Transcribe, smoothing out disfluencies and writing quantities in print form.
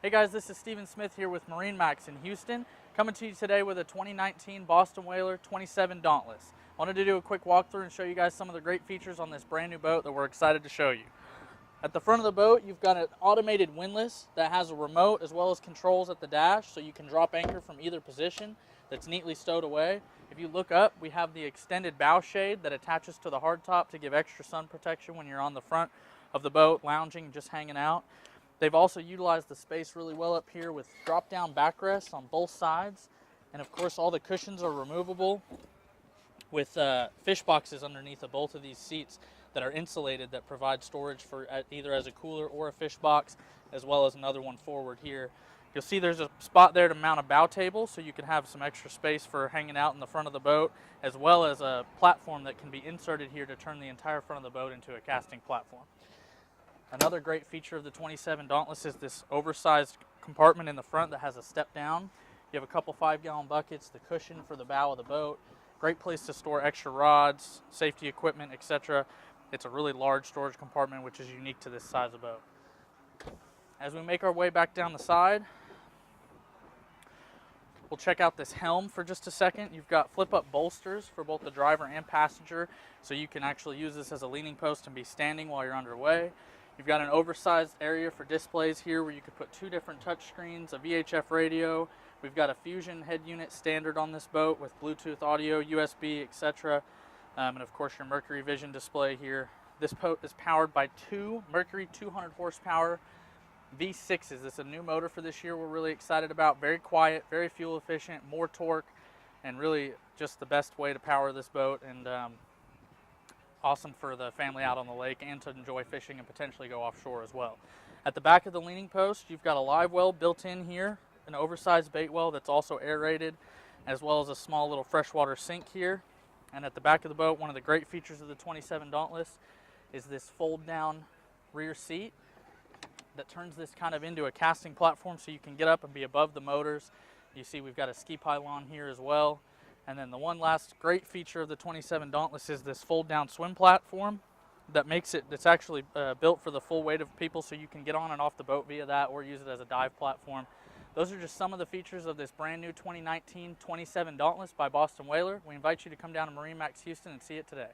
Hey guys, this is Steven Smith here with MarineMax in Houston, coming to you today with a 2019 Boston Whaler 27 Dauntless. Wanted to do a quick walkthrough and show you guys some of the great features on this brand new boat that we're excited to show you. At the front of the boat, you've got an automated windlass that has a remote as well as controls at the dash, so you can drop anchor from either position that's neatly stowed away. If you look up, we have the extended bow shade that attaches to the hardtop to give extra sun protection when you're on the front of the boat, lounging, just hanging out. They've also utilized the space really well up here with drop-down backrests on both sides. And of course, all the cushions are removable with fish boxes underneath of both of these seats that are insulated that provide storage for either as a cooler or a fish box, as well as another one forward here. You'll see there's a spot there to mount a bow table so you can have some extra space for hanging out in the front of the boat, as well as a platform that can be inserted here to turn the entire front of the boat into a casting platform. Another great feature of the 27 Dauntless is this oversized compartment in the front that has a step down. You have a couple 5-gallon buckets, the cushion for the bow of the boat. Great place to store extra rods, safety equipment, etc. It's a really large storage compartment, which is unique to this size of boat. As we make our way back down the side, we'll check out this Helm for just a second. You've got flip-up bolsters for both the driver and passenger, so you can actually use this as a leaning post and be standing while you're underway. You've got an oversized area for displays here where you could put 2 different touch screens, a VHF radio. We've got a Fusion head unit standard on this boat with Bluetooth audio, USB, etc. And of course your Mercury Vision display here. This boat is powered by 2 Mercury 200 horsepower V6s. This is a new motor for this year we're really excited about. Very quiet, very fuel efficient, more torque, and really just the best way to power this boat, and awesome for the family out on the lake and to enjoy fishing and potentially go offshore as well. At the back of the leaning post, you've got a live well built in here, an oversized bait well that's also aerated, as well as a small little freshwater sink here. And at the back of the boat, one of the great features of the 27 Dauntless is this fold down rear seat that turns this kind of into a casting platform so you can get up and be above the motors. You see we've got a ski pylon here as well. And then the one last great feature of the 27 Dauntless is this fold down swim platform that makes it, that's actually built for the full weight of people, so you can get on and off the boat via that or use it as a dive platform. Those are just some of the features of this brand new 2019 27 Dauntless by Boston Whaler. We invite you to come down to MarineMax Houston and see it today.